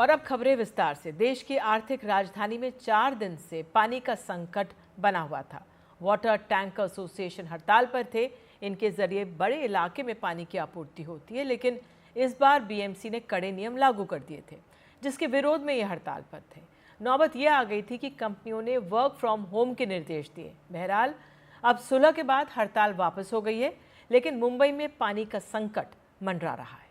और अब खबरें विस्तार से। देश की आर्थिक राजधानी में 4 दिन से पानी का संकट बना हुआ था। वाटर टैंक एसोसिएशन हड़ताल पर थे। इनके जरिए बड़े इलाके में पानी की आपूर्ति होती है, लेकिन इस बार बीएमसी ने कड़े नियम लागू कर दिए थे, जिसके विरोध में ये हड़ताल पर थे। नौबत यह आ गई थी कि कंपनियों ने वर्क फ्रॉम होम के निर्देश दिए। बहरहाल अब सुलह के बाद हड़ताल वापस हो गई है, लेकिन मुंबई में पानी का संकट मंडरा रहा है।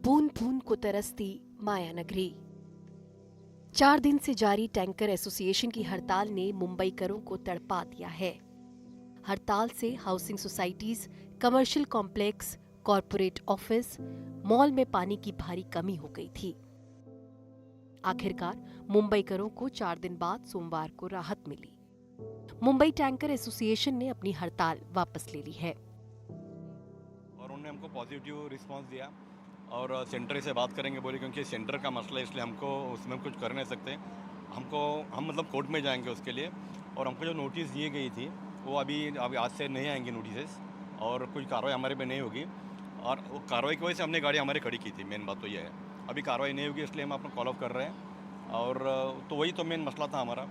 बूंद बूंद को तरसती माया नगरी। 4 दिन से जारी टैंकर एसोसिएशन की हड़ताल ने मुंबईकरों को तड़पा दिया है। हड़ताल से housing societies, commercial complex, corporate office, mall में पानी की भारी कमी हो गई थी। आखिरकार मुंबईकरों को 4 दिन बाद सोमवार को राहत मिली। मुंबई टैंकर एसोसिएशन ने अपनी हड़ताल वापस ले ली है और उन्होंने हमको पॉजिटिव रिस्पांस दिया और सेंटर से बात करेंगे बोले, क्योंकि सेंटर का मसला है, इसलिए हमको उसमें कुछ कर नहीं सकते। हम मतलब कोर्ट में जाएंगे उसके लिए। और हमको जो नोटिस दी गई थी वो अभी आज से नहीं आएंगे नोटिस, और कोई कार्रवाई हमारे पे नहीं होगी। और वो कार्रवाई की वजह से हमने गाड़ी हमारी खड़ी की थी। मेन बात तो ये है, अभी कार्रवाई नहीं होगी, इसलिए हम अपना कॉल ऑफ कर रहे हैं। और तो वही तो मेन मसला था हमारा।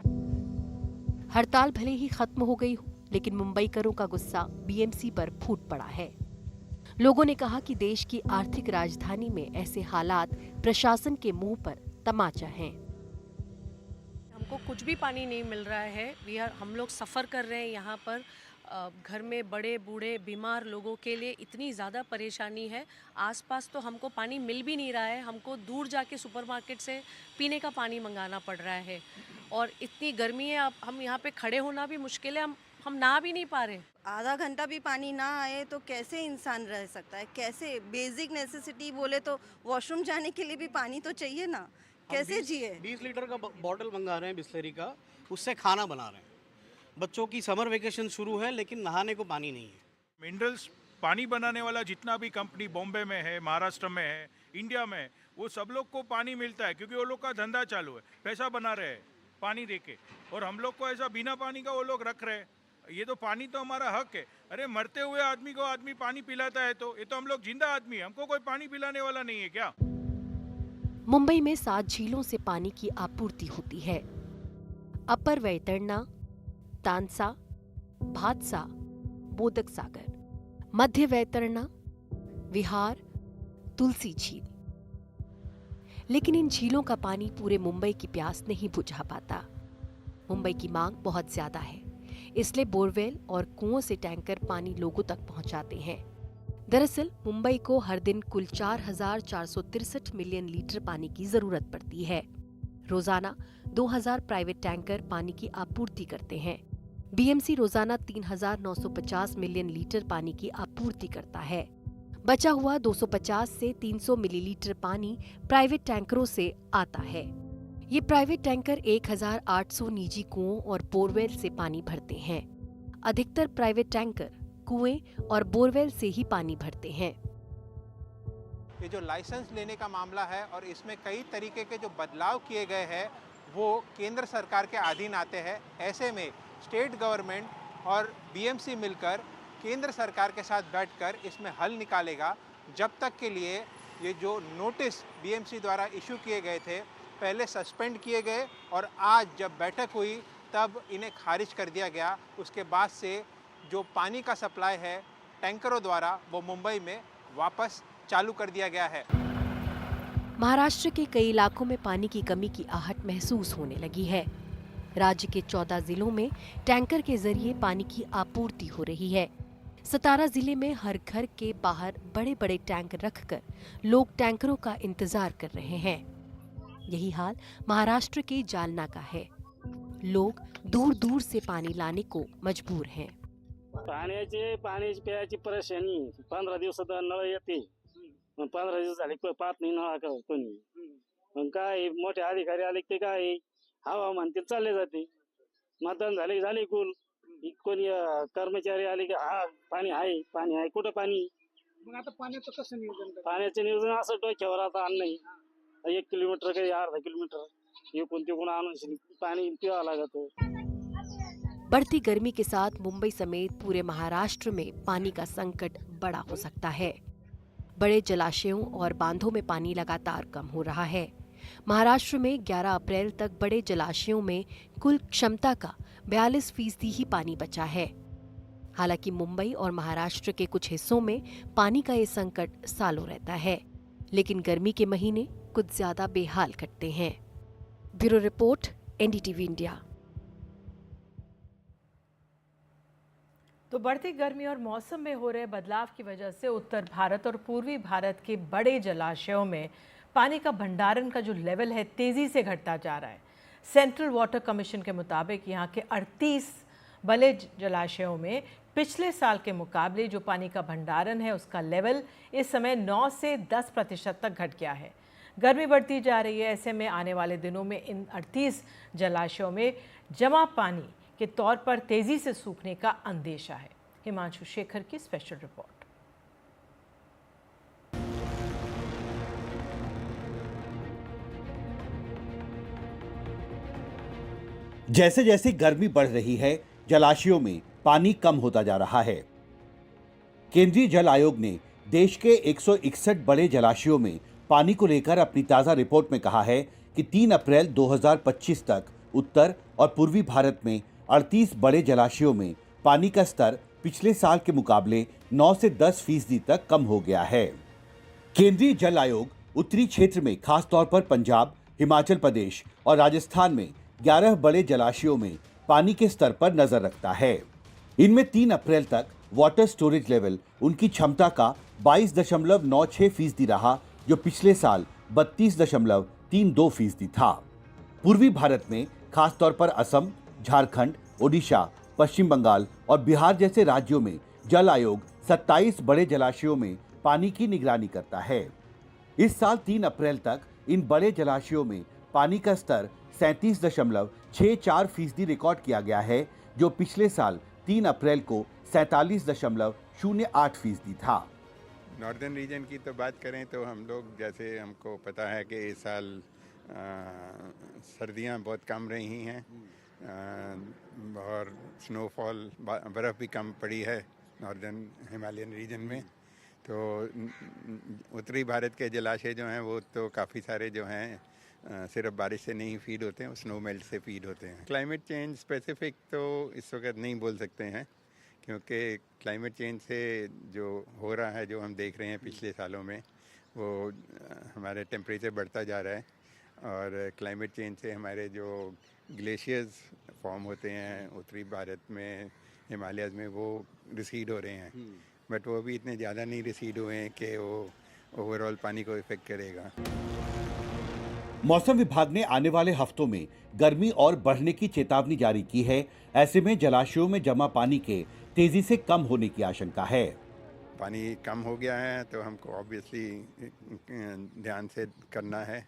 हड़ताल भले ही खत्म हो गई हो, लेकिन मुंबईकरों का गुस्सा बीएमसी पर फूट पड़ा है। लोगों ने कहा कि देश की आर्थिक राजधानी में ऐसे हालात प्रशासन के मुंह पर तमाचा है। हमको कुछ भी पानी नहीं मिल रहा है। हम लोग सफ़र कर रहे हैं यहाँ पर। घर में बड़े बूढ़े बीमार लोगों के लिए इतनी ज़्यादा परेशानी है। आसपास तो हमको पानी मिल भी नहीं रहा है। हमको दूर जाके सुपरमार्केट से पीने का पानी मंगाना पड़ रहा है। और इतनी गर्मी है, अब हम यहाँ पे खड़े होना भी मुश्किल है। हम नहा भी नहीं पा रहे। आधा घंटा भी पानी ना आए तो कैसे इंसान रह सकता है? कैसे? बेसिक नेसेसिटी बोले तो वॉशरूम जाने के लिए भी पानी तो चाहिए ना। कैसे जिए? 20 लीटर का बॉटल मंगा रहे हैं बिस्लरी का, उससे खाना बना रहे हैं। बच्चों की समर वेकेशन शुरू है, लेकिन नहाने को पानी नहीं है। मिनरल्स पानी बनाने वाला जितना भी कंपनी बॉम्बे में है, महाराष्ट्र में है, इंडिया में है, वो सब लोग को पानी मिलता है, क्योंकि वो लोग का धंधा चालू है, पैसा बना रहे हैं पानी देके। और हम लोग को ऐसा बिना पानी का वो लोग रख रहे हैं। ये तो पानी तो हमारा हक है। अरे मरते हुए आदमी को आदमी पानी पिलाता है, तो ये तो हम लोग जिंदा आदमी है, हमको कोई पानी पिलाने वाला नहीं है क्या? मुंबई में 7 झीलों से पानी की आपूर्ति होती है। अपर वैतरणा, तानसा, भादसा, बोदक सागर, मध्य वैतरणा, विहार, तुलसी झील। लेकिन इन झीलों का पानी पूरे मुंबई की प्यास नहीं बुझा पाता। मुंबई की मांग बहुत ज्यादा है, इसलिए बोरवेल और कुओं से टैंकर पानी लोगों तक पहुंचाते हैं। दरअसल मुंबई को हर दिन कुल 4,463 मिलियन लीटर पानी की जरूरत पड़ती है। रोजाना 2,000 प्राइवेट टैंकर पानी की आपूर्ति करते हैं। बीएमसी रोजाना 3,950 मिलियन लीटर पानी की आपूर्ति करता है। बचा हुआ 250 से 300 मिलीलीटर पानी प्राइवेट टैंकरों से आता है। ये प्राइवेट टैंकर 1,800 निजी कुओं और बोरवेल से पानी भरते हैं। अधिकतर प्राइवेट टैंकर कुएं और बोरवेल से ही पानी भरते हैं। ये जो लाइसेंस लेने का मामला है और इसमें कई तरीके के जो बदलाव किए गए हैं वो केंद्र सरकार के अधीन आते हैं। ऐसे में स्टेट गवर्नमेंट और बीएमसी मिलकर केंद्र सरकार के साथ बैठकर इसमें हल निकालेगा। जब तक के लिए ये जो नोटिस बीएमसी द्वारा इशू किए गए थे पहले सस्पेंड किए गए और आज जब बैठक हुई तब इन्हें खारिज कर दिया गया। उसके बाद से जो पानी का सप्लाई है टैंकरों द्वारा वो मुंबई में वापस चालू कर दिया गया है। महाराष्ट्र के कई इलाकों में पानी की कमी की आहट महसूस होने लगी है। राज्य के 14 जिलों में टैंकर के जरिए पानी की आपूर्ति हो रही है। 17 जिले में हर घर के बाहर बड़े बड़े टैंक रखकर लोग टैंकरों का इंतजार कर रहे हैं। यही हाल महाराष्ट्र के जालना का है। लोग दूर दूर से पानी लाने को मजबूर हैं। पाणी प्यायची परेशानी 15 दिवसात नळ येते, 15 दिवस झाले पाहत नाही नळा कोणी। मग काय मोठे अधिकारी आले ते काय हवा म्हणते चालले जाते, मतदान झाले कुल कोणी कर्मचारी आले की हा पाणी आहे कुठं पाणी? मग आता पाण्याचं कसं नियोजन? पाण्याचं नियोजन असं डोक्यावर आता नाही। 1 किलोमीटर काही अर्धा किलोमीटर एकूण तिकून आणून पाणी पिवा लागत। बढ़ती गर्मी के साथ मुंबई समेत पूरे महाराष्ट्र में पानी का संकट बड़ा हो सकता है। बड़े जलाशयों और बांधों में पानी लगातार कम हो रहा है। महाराष्ट्र में 11 अप्रैल तक बड़े जलाशयों में कुल क्षमता का 42% ही पानी बचा है। हालांकि मुंबई और महाराष्ट्र के कुछ हिस्सों में पानी का ये संकट सालों रहता है, लेकिन गर्मी के महीने कुछ ज्यादा बेहाल कटते हैं। Bureau report, NDTV India. तो बढ़ती गर्मी और मौसम में हो रहे बदलाव की वजह से उत्तर भारत और पूर्वी भारत के बड़े जलाशयों में पानी का भंडारण का जो लेवल है तेजी से घटता जा रहा है। सेंट्रल वाटर कमीशन के मुताबिक यहाँ के 38 बड़े जलाशयों में पिछले साल के मुकाबले जो पानी का भंडारण है उसका लेवल इस समय 9 से 10% तक घट गया है। गर्मी बढ़ती जा रही है, ऐसे में आने वाले दिनों में इन 38 जलाशयों में जमा पानी के तौर पर तेजी से सूखने का अंदेशा है। हिमांशु शेखर की स्पेशल रिपोर्ट। जैसे जैसे गर्मी बढ़ रही है, जलाशयों में पानी कम होता जा रहा है। केंद्रीय जल आयोग ने देश के 161 बड़े जलाशयों में पानी को लेकर अपनी ताजा रिपोर्ट में कहा है कि 3 अप्रैल 2025 तक उत्तर और पूर्वी भारत में 38 बड़े जलाशयों में पानी का स्तर पिछले साल के मुकाबले 9 से 10% तक कम हो गया है। केंद्रीय जल आयोग उत्तरी क्षेत्र में खासतौर पर पंजाब, हिमाचल प्रदेश और राजस्थान में 11 बड़े जलाशयों में पानी के स्तर पर नजर रखता है। इनमें 3 अप्रैल तक वाटर स्टोरेज लेवल उनकी क्षमता का 22.96% रहा, जो पिछले साल 32.32% था। पूर्वी भारत में खासतौर पर असम, झारखंड, ओडिशा, पश्चिम बंगाल और बिहार जैसे राज्यों में जल आयोग 27 बड़े जलाशयों में पानी की निगरानी करता है। इस साल 3 अप्रैल तक इन बड़े जलाशयों में पानी का स्तर 37.64% रिकॉर्ड किया गया है, जो पिछले साल 3 अप्रैल को 47.08% था। नॉर्दर्न रीजन की तो बात करें तो हम लोग, जैसे हमको पता है कि इस साल सर्दियां बहुत कम रही हैं और स्नोफॉल, बर्फ़ भी कम पड़ी है नॉर्दर्न हिमालयन रीजन में। तो उत्तरी भारत के जलाशय जो हैं वो तो काफ़ी सारे जो हैं सिर्फ बारिश से नहीं फीड होते हैं, स्नो मेल्ट से फीड होते हैं। क्लाइमेट चेंज स्पेसिफिक तो इस वक्त नहीं बोल सकते हैं, क्योंकि क्लाइमेट चेंज से जो हो रहा है, जो हम देख रहे हैं पिछले सालों में, वो हमारे टेम्परेचर बढ़ता जा रहा है और क्लाइमेट चेंज से हमारे जो ग्लेशियर्स फॉर्म होते हैं उत्तरी भारत में, हिमालयस में, वो रिसीड हो रहे हैं। बट वो भी इतने ज़्यादा नहीं रिसीड हुए हैं कि वो ओवरऑल पानी को इफेक्ट करेगा। मौसम विभाग ने आने वाले हफ्तों में गर्मी और बढ़ने की चेतावनी जारी की है। ऐसे में जलाशयों में जमा पानी के तेजी से कम होने की आशंका है। पानी कम हो गया है तो हमको ऑब्वियसली ध्यान से करना है।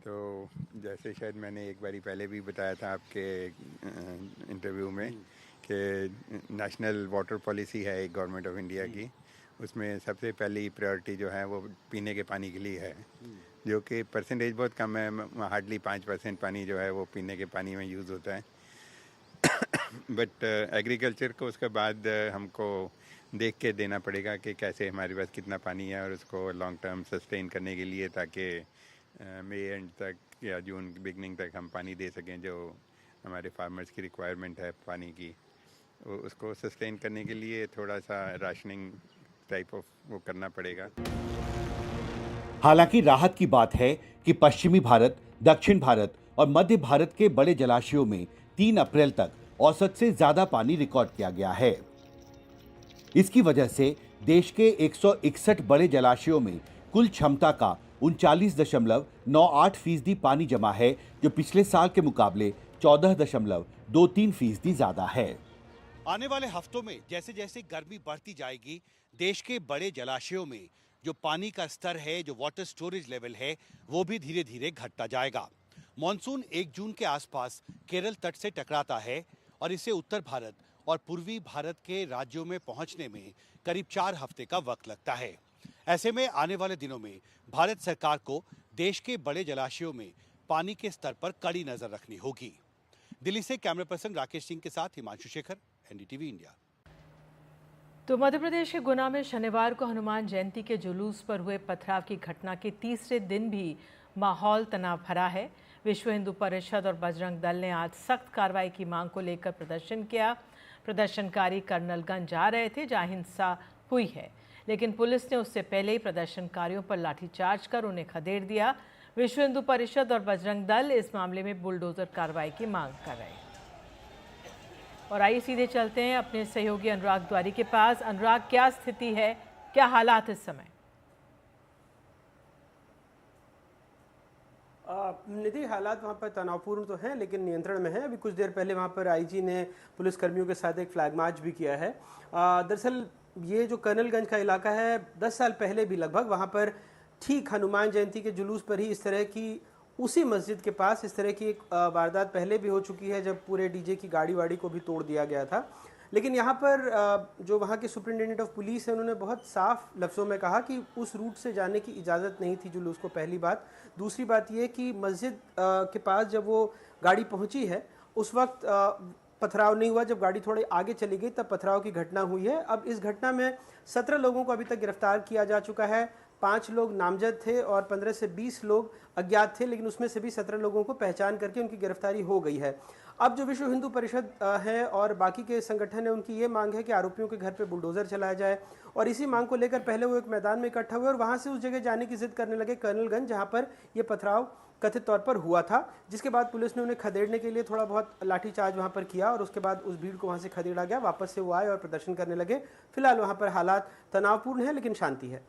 तो जैसे शायद मैंने एक बारी पहले भी बताया था आपके इंटरव्यू में कि नेशनल वाटर पॉलिसी है एक गवर्नमेंट ऑफ इंडिया की, उसमें सबसे पहली प्रायोरिटी जो है वो पीने के पानी के लिए है, जो कि परसेंटेज बहुत कम है, हार्डली 5% पानी जो है वो पीने के पानी में यूज़ होता है। बट एग्रीकल्चर को उसके बाद हमको देख के देना पड़ेगा कि कैसे हमारे पास कितना पानी है और उसको लॉन्ग टर्म सस्टेन करने के लिए, ताकि मई एंड तक या जून बिगनिंग तक हम पानी दे सकें, जो हमारे फार्मर्स की रिक्वायरमेंट है पानी की, उसको सस्टेन करने के लिए थोड़ा सा राशनिंग टाइप ऑफ वो करना पड़ेगा। हालांकि राहत की बात है कि पश्चिमी भारत, दक्षिण भारत और मध्य भारत के बड़े जलाशयों में 3 अप्रैल तक औसत से ज्यादा पानी रिकॉर्ड किया गया है। इसकी वजह से देश के 161 बड़े जलाशयों में कुल क्षमता का 39.98% पानी जमा है, जो पिछले साल के मुकाबले 14.23% ज्यादा है। आने वाले हफ्तों में जैसे जैसे गर्मी बढ़ती जाएगी, देश के बड़े जलाशयों में जो पानी का स्तर है, जो वाटर स्टोरेज लेवल है, वो भी धीरे धीरे घटता जाएगा। मॉनसून 1 जून के आसपास केरल तट से टकराता है और इसे उत्तर भारत और पूर्वी भारत के राज्यों में पहुंचने में करीब 4 हफ्ते का वक्त लगता है। ऐसे में आने वाले दिनों में भारत सरकार को देश के बड़े जलाशयों में पानी के स्तर पर कड़ी नजर रखनी होगी। दिल्ली से कैमरा पर्सन राकेश सिंह के साथ हिमांशु शेखर, एनडीटीवी इंडिया। तो मध्य प्रदेश के गुना में शनिवार को हनुमान जयंती के जुलूस पर हुए पथराव की घटना के तीसरे दिन भी माहौल तनाव भरा है। विश्व हिंदू परिषद और बजरंग दल ने आज सख्त कार्रवाई की मांग को लेकर प्रदर्शन किया। प्रदर्शनकारी कर्नलगंज जा रहे थे जहां हिंसा हुई है, लेकिन पुलिस ने उससे पहले ही प्रदर्शनकारियों पर लाठीचार्ज कर उन्हें खदेड़ दिया। विश्व हिंदू परिषद और बजरंग दल इस मामले में बुलडोजर कार्रवाई की मांग कर रहे हैं। और आइए सीधे चलते हैं अपने सहयोगी अनुराग द्वारी के पास। अनुराग, क्या स्थिति है, क्या हालात इस समय? निधि, हालात वहाँ पर तनावपूर्ण तो हैं लेकिन नियंत्रण में है। अभी कुछ देर पहले वहाँ पर आईजी ने पुलिसकर्मियों के साथ एक फ्लैग मार्च भी किया है। दरअसल ये जो कर्नलगंज का इलाका है, 10 साल पहले भी लगभग वहाँ पर ठीक हनुमान जयंती के जुलूस पर ही इस तरह की, उसी मस्जिद के पास इस तरह की एक वारदात पहले भी हो चुकी है जब पूरे डीजे की गाड़ी वाड़ी को भी तोड़ दिया गया था। लेकिन यहाँ पर जो वहाँ के सुपरिटेंडेंट ऑफ पुलिस है, उन्होंने बहुत साफ लफ्ज़ों में कहा कि उस रूट से जाने की इजाज़त नहीं थी जुलूस को, पहली बात। दूसरी बात ये कि मस्जिद के पास जब वो गाड़ी पहुँची है उस वक्त पथराव नहीं हुआ। जब गाड़ी थोड़ी आगे चली गई तब पथराव की घटना हुई है। अब इस घटना में 17 लोगों को अभी तक गिरफ्तार किया जा चुका है। 5 लोग नामजद थे और 15 से 20 लोग अज्ञात थे, लेकिन उसमें से भी 17 लोगों को पहचान करके उनकी गिरफ्तारी हो गई है। अब जो विश्व हिंदू परिषद है और बाकी के संगठन है, उनकी ये मांग है कि आरोपियों के घर पे बुलडोजर चलाया जाए। और इसी मांग को लेकर पहले वो एक मैदान में इकट्ठा हुए और वहाँ से उस जगह जाने की जिद करने लगे, कर्नलगंज, जहाँ पर ये पथराव कथित तौर पर हुआ था। जिसके बाद पुलिस ने उन्हें खदेड़ने के लिए थोड़ा बहुत लाठीचार्ज वहाँ पर किया और उसके बाद उस भीड़ को वहाँ से खदेड़ा गया। वापस से वो आए और प्रदर्शन करने लगे। फिलहाल वहाँ पर हालात तनावपूर्ण है लेकिन शांति है।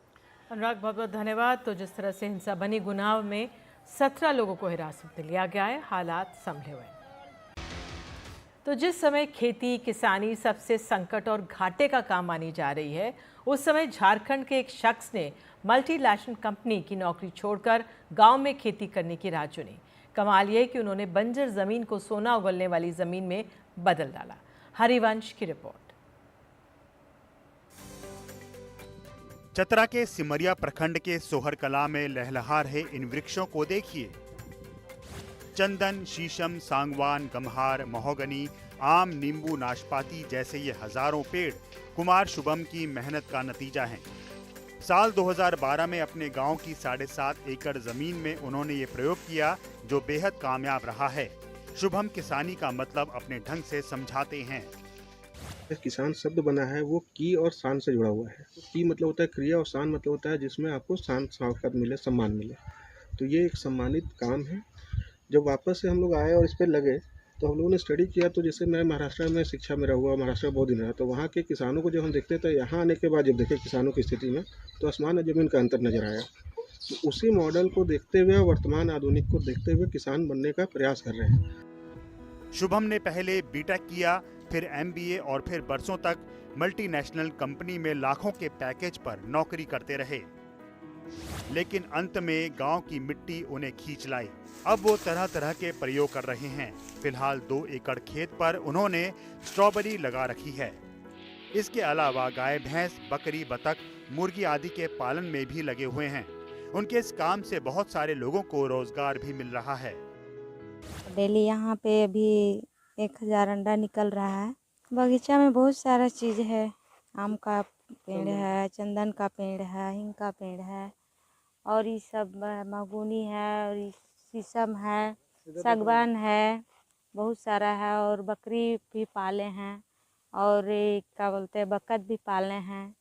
अनुराग, बहुत बहुत धन्यवाद। तो जिस तरह से हिंसा बनी गुनाव में 17 लोगों को हिरासत में लिया गया है, हालात संभले हुए हैं। तो जिस समय खेती किसानी सबसे संकट और घाटे का काम मानी जा रही है, उस समय झारखंड के एक शख्स ने मल्टीनेशनल कंपनी की नौकरी छोड़कर गांव में खेती करने की राह चुनी। कमाल यह कि उन्होंने बंजर जमीन को सोना उगलने वाली जमीन में बदल डाला। हरिवंश की रिपोर्ट। चतरा के सिमरिया प्रखंड के सोहर कला में लहलहा रहे इन वृक्षों को देखिए। चंदन, शीशम, सांगवान, गम्हार, महोगनी, आम, नींबू, नाशपाती जैसे ये हजारों पेड़ कुमार शुभम की मेहनत का नतीजा हैं। साल 2012 में अपने गांव की 7.5 एकड़ जमीन में उन्होंने ये प्रयोग किया जो बेहद कामयाब रहा है। शुभम किसानी का मतलब अपने ढंग से समझाते हैं। किसान शब्द बना है वो की और शान से जुड़ा हुआ है। की मतलब होता है क्रिया और शान मतलब होता है जिसमें आपको शान शौकत मिले, सम्मान मिले। तो ये एक सम्मानित काम है। जब वापस से हम लोग आए और इस पर लगे तो हम लोगों ने स्टडी किया। तो जैसे मैं महाराष्ट्र में शिक्षा में रहा, महाराष्ट्र में बहुत दिन रहा, तो वहाँ के किसानों को जब हम देखते थे, यहाँ आने के बाद जब देखे किसानों की स्थिति में, तो आसमान और जमीन का अंतर नजर आया। तो उसी मॉडल को देखते हुए, वर्तमान आधुनिक को देखते हुए किसान बनने का प्रयास कर रहे हैं। शुभम ने पहले बीटेक किया, फिर MBA और फिर बरसों तक मल्टीनेशनल कंपनी में लाखों के पैकेज पर नौकरी करते रहे, लेकिन अंत में गांव की मिट्टी उन्हें खींच लाई। अब वो तरह तरह के प्रयोग कर रहे हैं। फिलहाल 2 एकड़ खेत पर उन्होंने स्ट्रॉबेरी लगा रखी है। इसके अलावा गाय, भैंस, बकरी, बतख, मुर्गी आदि के पालन में भी लगे हुए हैं। उनके इस काम से बहुत सारे लोगों को रोजगार भी मिल रहा है। डेली यहाँ पे अभी 1000 अंडा निकल रहा है। बगीचा में बहुत सारा चीज़ है। आम का पेड़ है, चंदन का पेड़ है, हिंग का पेड़ है और ये सब मगुनी है और शीशम है, सागवान है, बहुत सारा है। और बकरी भी पाले हैं और क्या बोलते हैं, बकत भी पाले हैं,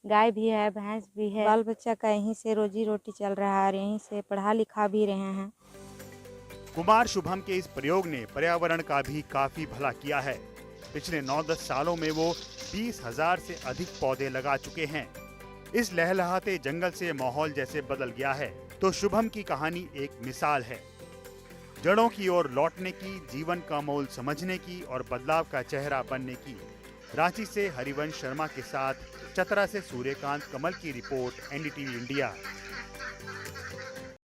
गाय भी है, भैंस भी है। बाल बच्चा का यहीं से रोजी रोटी चल रहा है और यहीं से पढ़ा लिखा भी रहे हैं। कुमार शुभम के इस प्रयोग ने पर्यावरण का भी काफी भला किया है। पिछले 9-10 सालों में वो 20,000 से अधिक पौधे लगा चुके हैं। इस लहलहाते जंगल से माहौल जैसे बदल गया है। तो शुभम की कहानी एक मिसाल है, जड़ों की ओर लौटने की, जीवन का मोल समझने की और बदलाव का चेहरा बनने की। रांची से हरिवंश शर्मा के साथ चतरा से सूर्यकांत कमल की रिपोर्ट, NDTV इंडिया।